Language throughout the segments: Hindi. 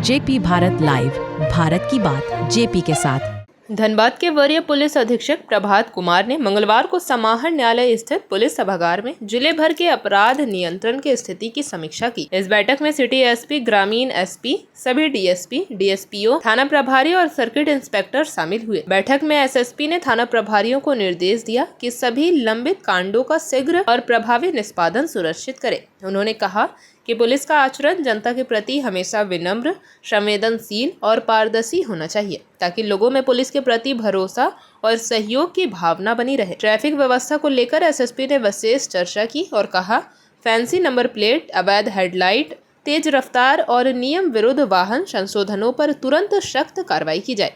जेपी भारत लाइव, भारत की बात जेपी के साथ। धनबाद के वरीय पुलिस अधीक्षक प्रभात कुमार ने मंगलवार को समाहरण न्यायालय स्थित पुलिस सभागार में जिले भर के अपराध नियंत्रण की स्थिति की समीक्षा की। इस बैठक में सिटी एसपी, ग्रामीण एसपी, सभी डीएसपी, डीएसपीओ, थाना प्रभारी और सर्किट इंस्पेक्टर शामिल हुए। बैठक में एसएसपी ने थाना प्रभारियों को निर्देश दिया कि सभी लंबित कांडों का शीघ्र और प्रभावी निष्पादन सुनिश्चित करें। उन्होंने कहा कि पुलिस का आचरण जनता के प्रति हमेशा विनम्र, संवेदनशील और पारदर्शी होना चाहिए, ताकि लोगों में पुलिस के प्रति भरोसा और सहयोग की भावना बनी रहे। ट्रैफिक व्यवस्था को लेकर एसएसपी ने विशेष चर्चा की और कहा, फैंसी नंबर प्लेट, अवैध हेडलाइट, तेज रफ्तार और नियम विरुद्ध वाहन संशोधनों पर तुरंत सख्त कार्रवाई की जाए।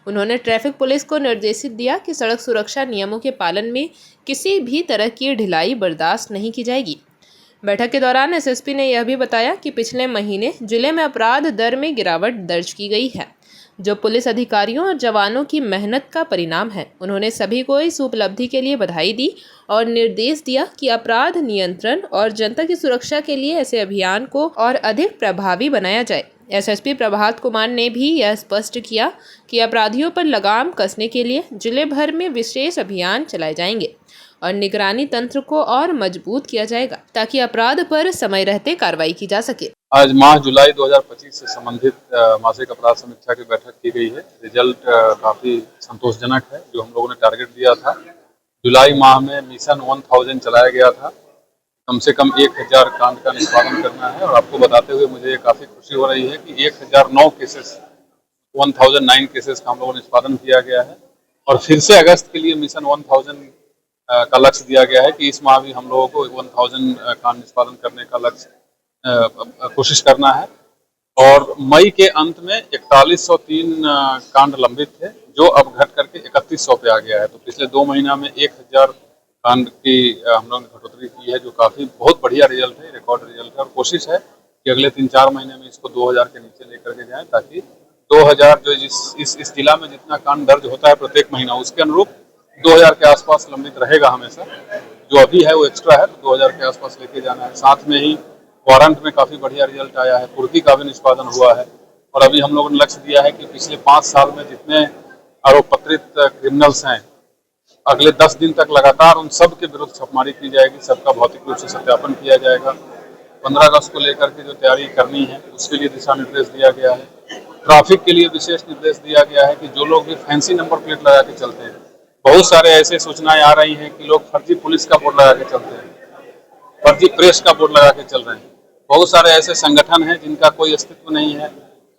उन्होंने ट्रैफिक पुलिस को निर्देशित दिया कि सड़क सुरक्षा नियमों के पालन में किसी भी तरह की ढिलाई बर्दाश्त नहीं की जाएगी। बैठक के दौरान एसएसपी ने यह भी बताया कि पिछले महीने जिले में अपराध दर में गिरावट दर्ज की गई है, जो पुलिस अधिकारियों और जवानों की मेहनत का परिणाम है। उन्होंने सभी को इस उपलब्धि के लिए बधाई दी और निर्देश दिया कि अपराध नियंत्रण और जनता की सुरक्षा के लिए ऐसे अभियान को और अधिक प्रभावी बनाया जाए। एसएसपी प्रभात कुमार ने भी यह स्पष्ट किया कि अपराधियों पर लगाम कसने के लिए जिले भर में विशेष अभियान चलाए जाएंगे और निगरानी तंत्र को और मजबूत किया जाएगा, ताकि अपराध पर समय रहते कार्रवाई की जा सके। आज माह जुलाई 2025 से संबंधित मासिक अपराध समीक्षा की बैठक की गई है। रिजल्ट काफी संतोषजनक है। जो हम लोगों ने टारगेट दिया था, जुलाई माह में मिशन 1000 चलाया गया था। कम से कम 1000 कांड का निष्पादन करना है और आपको बताते हुए मुझे काफी खुशी हो रही है कि 1009 केसेस, 1009 केसेस का हम लोगों ने निष्पादन किया गया है। और फिर से अगस्त के लिए मिशन 1000 का लक्ष्य दिया गया है कि इस माह भी हम लोगों को 1000 कांड निष्पादन करने का लक्ष्य कोशिश करना है। और मई के अंत में 4103 कांड लंबित थे, जो अब घट करके 3100 पे आ गया है। तो पिछले 2 महीना में 1000 कांड की हम लोगों ने घटोतरी की है, जो काफी बहुत बढ़िया रिजल्ट है, रिकॉर्ड रिजल्ट है। और कोशिश है कि अगले 3-4 महीने में इसको 2000 के नीचे लेकर के जाएं, ताकि 2000 जो इस जिला में जितना कांड दर्ज होता है प्रत्येक महीना, उसके अनुरूप 2000 के आसपास लंबित रहेगा हमेशा। जो अभी है वो एक्स्ट्रा है, तो 2000 के आसपास लेके जाना है। साथ में ही वारंट में काफी बढ़िया रिजल्ट आया है, पूर्ति का भी निष्पादन हुआ है। और अभी हम लोगों ने लक्ष्य दिया है कि पिछले 5 साल में जितने आरोप पत्रित क्रिमिनल्स हैं, अगले 10 दिन तक लगातार उन सब के विरुद्ध छापेमारी की जाएगी, सबका भौतिक रूप से सत्यापन किया जाएगा। 15 अगस्त को लेकर के जो तैयारी करनी है उसके लिए दिशा निर्देश दिया गया है। ट्रैफिक के लिए विशेष निर्देश दिया गया है कि जो लोग भी फैंसी नंबर प्लेट लगा के चलते हैं, बहुत सारे ऐसे सूचनाएं आ रही हैं कि लोग फर्जी पुलिस का बोर्ड लगा के चलते हैं, फर्जी प्रेस का बोर्ड लगा के चल रहे हैं। बहुत सारे ऐसे संगठन हैं जिनका कोई अस्तित्व नहीं है,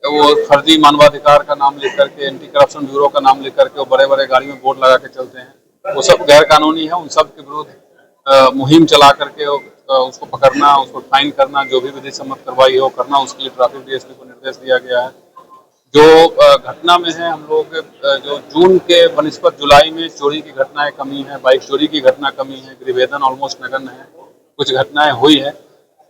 वो फर्जी मानवाधिकार का नाम लेकर के, एंटी करप्शन ब्यूरो का नाम लेकर के वो बड़े बड़े गाड़ी में बोर्ड लगा के चलते हैं। वो सब गैर कानूनी है। उन सब के विरुद्ध मुहिम चला करके उसको पकड़ना, उसको फाइन करना, जो भी विधि सम्मत कार्रवाई हो करना, उसके लिए ट्रैफिक डीएसपी को निर्देश दिया गया है। जो घटना में है, हम लोग जो जून के बनिस्बत जुलाई में चोरी की घटनाएं कमी है, बाइक चोरी की घटना कमी है, गृहभेदन ऑलमोस्ट नगण्य है, कुछ घटनाएं हुई है।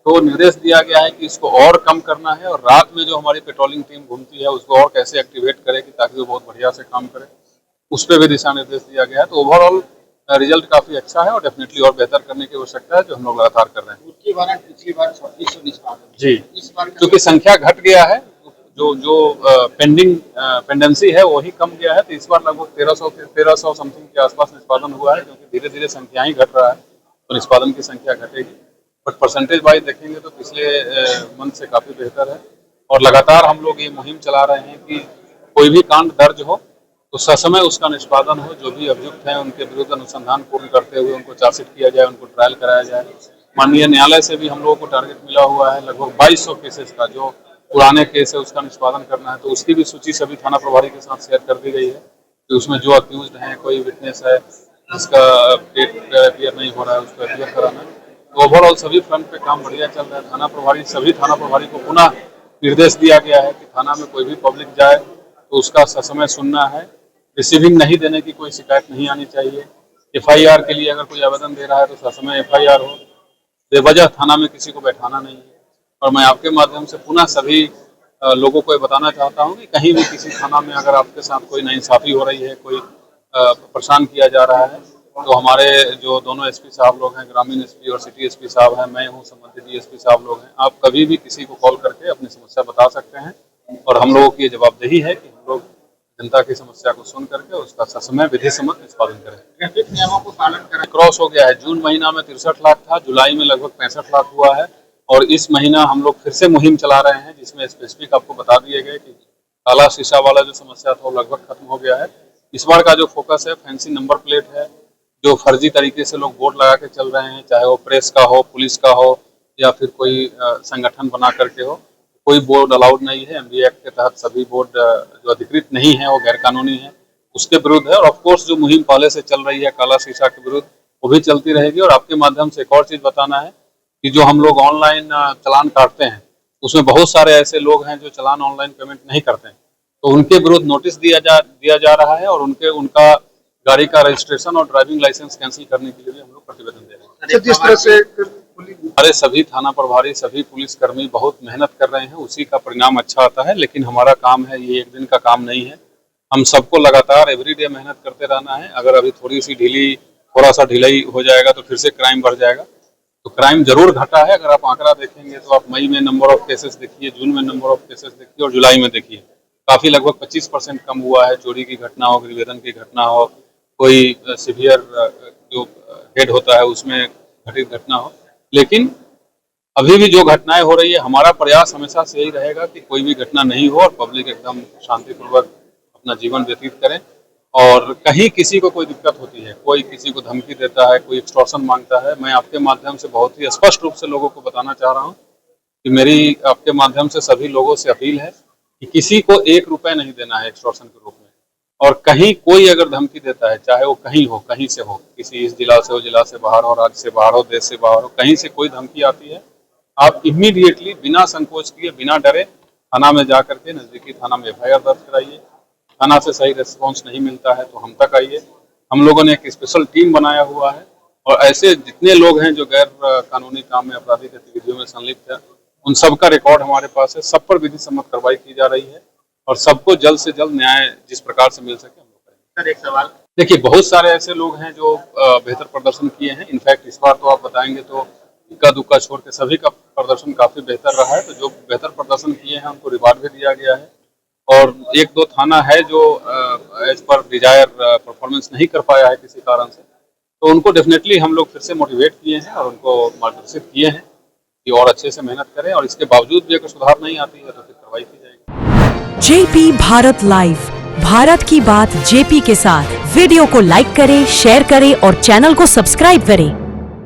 तो निर्देश दिया गया है कि इसको और कम करना है और रात में जो हमारी पेट्रोलिंग टीम घूमती है उसको और कैसे एक्टिवेट करेगी ताकि वो बहुत बढ़िया से काम करे, उस पर भी दिशा निर्देश दिया गया है। तो ओवरऑल रिजल्ट काफी अच्छा है और डेफिनेटली और बेहतर करने की आवश्यकता है, जो हम लोग लगातार कर रहे हैं। पिछली बार 3600 निष्पादन जी, इस बार क्योंकि संख्या घट गया है, जो पेंडेंसी है वही कम गया है। तो इस बार लगभग 1300 समथिंग के आसपास निष्पादन हुआ है, क्योंकि धीरे धीरे संख्या ही घट रहा है, तो निष्पादन की संख्या घटेगी। बट परसेंटेज वाइज देखेंगे तो पिछले मंथ से काफी बेहतर है। और लगातार हम लोग ये मुहिम चला रहे हैं कि कोई भी कांड दर्ज हो तो ससमय उसका निष्पादन हो। जो भी अभियुक्त हैं उनके विरुद्ध अनुसंधान पूर्ण करते हुए उनको चार्जशीट किया जाए, उनको ट्रायल कराया जाए। माननीय न्यायालय से भी हम लोगों को टारगेट मिला हुआ है लगभग 2200 केसेस का, जो पुराने केस है उसका निष्पादन करना है। तो उसकी भी सूची सभी थाना प्रभारी के साथ शेयर कर दी गई है कि उसमें जो अक्यूज्ड हैं, कोई विटनेस है जिसका डेट क्लियर नहीं हो रहा है, उसको क्लियर कराना है। तो ओवरऑल सभी फ्रंट पे काम बढ़िया चल रहा है। सभी थाना प्रभारी को पुनः निर्देश दिया गया है कि थाना में कोई भी पब्लिक जाए तो उसका ससमय सुनना है, रिसीविंग नहीं देने की कोई शिकायत नहीं आनी चाहिए। FIR के लिए अगर कोई आवेदन दे रहा है तो ससमय FIR हो, बेवजह थाना में किसी को बैठाना नहीं है। और मैं आपके माध्यम से पुनः सभी लोगों को ये बताना चाहता हूँ कि कहीं भी किसी थाना में अगर आपके साथ कोई नाइंसाफी हो रही है, कोई परेशान किया जा रहा है, तो हमारे जो दोनों एसपी साहब लोग हैं, ग्रामीण एसपी और सिटी एसपी साहब हैं, मैं हूँ, संबंधित डीएसपी साहब लोग हैं, आप कभी भी किसी को कॉल करके अपनी समस्या बता सकते हैं और हम लोगों की ये जवाबदेही है कि हम लोग जनता की समस्या को सुन करके उसका ससमय विधि सम्मत निष्पादन करें। ट्रैफिक नियमों को पालन करें। क्रॉस हो गया है, जून महीना में 63 लाख था, जुलाई में लगभग 65 लाख हुआ है और इस महीना हम लोग फिर से मुहिम चला रहे हैं जिसमें स्पेसिफिक आपको बता दिए गए कि काला शीशा वाला जो समस्या था वो लगभग खत्म हो गया है। इस बार का जो फोकस है फैंसी नंबर प्लेट है, जो फर्जी तरीके से लोग बोर्ड लगा के चल रहे हैं, चाहे वो प्रेस का हो, पुलिस का हो या फिर कोई संगठन बना करके हो, कोई बोर्ड अलाउड नहीं है। एमबीए एक्ट के तहत सभी बोर्ड जो अधिकृत नहीं है वो गैर कानूनी है, उसके विरुद्ध है। और ऑफकोर्स जो मुहिम पहले से चल रही है काला शीशा के विरुद्ध वो भी चलती रहेगी। और आपके माध्यम से एक और चीज़ बताना है कि जो हम लोग ऑनलाइन चालान काटते हैं उसमें बहुत सारे ऐसे लोग हैं जो चालान ऑनलाइन पेमेंट नहीं करते हैं, तो उनके विरुद्ध नोटिस दिया जा रहा है और उनका गाड़ी का रजिस्ट्रेशन और ड्राइविंग लाइसेंस कैंसिल करने के लिए भी हम लोग प्रतिवेदन दे रहे हैं। जिस तरह से हमारे सभी थाना प्रभारी, सभी पुलिसकर्मी बहुत मेहनत कर रहे हैं, उसी का परिणाम अच्छा आता है। लेकिन हमारा काम है, ये एक दिन का काम नहीं है, हम सबको लगातार एवरीडे मेहनत करते रहना है। अगर अभी थोड़ा सा ढिलाई हो जाएगा तो फिर से क्राइम बढ़ जाएगा। तो क्राइम जरूर घटा है। अगर आप आंकड़ा देखेंगे तो आप मई में नंबर ऑफ केसेस देखिए, जून में नंबर ऑफ केसेस देखिए और जुलाई में देखिए, काफी लगभग 25% कम हुआ है। चोरी की घटना हो, निवेदन की घटना हो, कोई सीवियर जो हेड होता है उसमें घटित घटना हो। लेकिन अभी भी जो घटनाएं हो रही है, हमारा प्रयास हमेशा से यही रहेगा कि कोई भी घटना नहीं हो और पब्लिक एकदम शांतिपूर्वक अपना जीवन व्यतीत करें। और कहीं किसी को कोई दिक्कत होती है, कोई किसी को धमकी देता है, कोई एक्सटॉर्शन मांगता है, मैं आपके माध्यम से बहुत ही स्पष्ट रूप से लोगों को बताना चाह रहा हूँ कि मेरी आपके माध्यम से सभी लोगों से अपील है कि किसी को 1 रुपया नहीं देना है एक्सटॉर्शन के रूप में। और कहीं कोई अगर धमकी देता है, चाहे वो कहीं हो, कहीं से हो, किसी इस जिला से हो, जिला से बाहर हो, राज्य से बाहर हो, देश से बाहर हो, कहीं से कोई धमकी आती है, आप इमीडिएटली बिना संकोच किए, बिना डरे थाना में जा करके नजदीकी थाना में FIR दर्ज कराइए। थाना से सही रिस्पॉन्स नहीं मिलता है तो हम तक आइए। हम लोगों ने एक स्पेशल टीम बनाया हुआ है और ऐसे जितने लोग हैं जो गैर कानूनी काम में, आपराधिक गतिविधियों में संलिप्त है, उन सबका रिकॉर्ड हमारे पास है। सब पर विधि सम्मत कार्रवाई की जा रही है और सबको जल्द से जल्द न्याय जिस प्रकार से मिल सके हम लोग करेंगे। सर एक सवाल, देखिए बहुत सारे ऐसे लोग हैं जो बेहतर प्रदर्शन किए हैं। इनफैक्ट इस बार तो आप बताएंगे तो इक्का दुक्का छोड़ के सभी का प्रदर्शन काफी बेहतर रहा है। तो जो बेहतर प्रदर्शन किए हैं उनको रिवार्ड भी दिया गया है। और 1-2 थाना है जो एज पर डिजायर परफॉर्मेंस नहीं कर पाया है किसी कारण से, तो उनको डेफिनेटली हम लोग फिर से मोटिवेट किए हैं और उनको मार्गदर्शित किए हैं कि और अच्छे से मेहनत करें। और इसके बावजूद भी अगर सुधार नहीं आती है तो फिर कार्रवाई की जाएगी। जेपी भारत लाइव, भारत की बात जेपी के साथ। वीडियो को लाइक करें, शेयर करें और चैनल को सब्सक्राइब करें।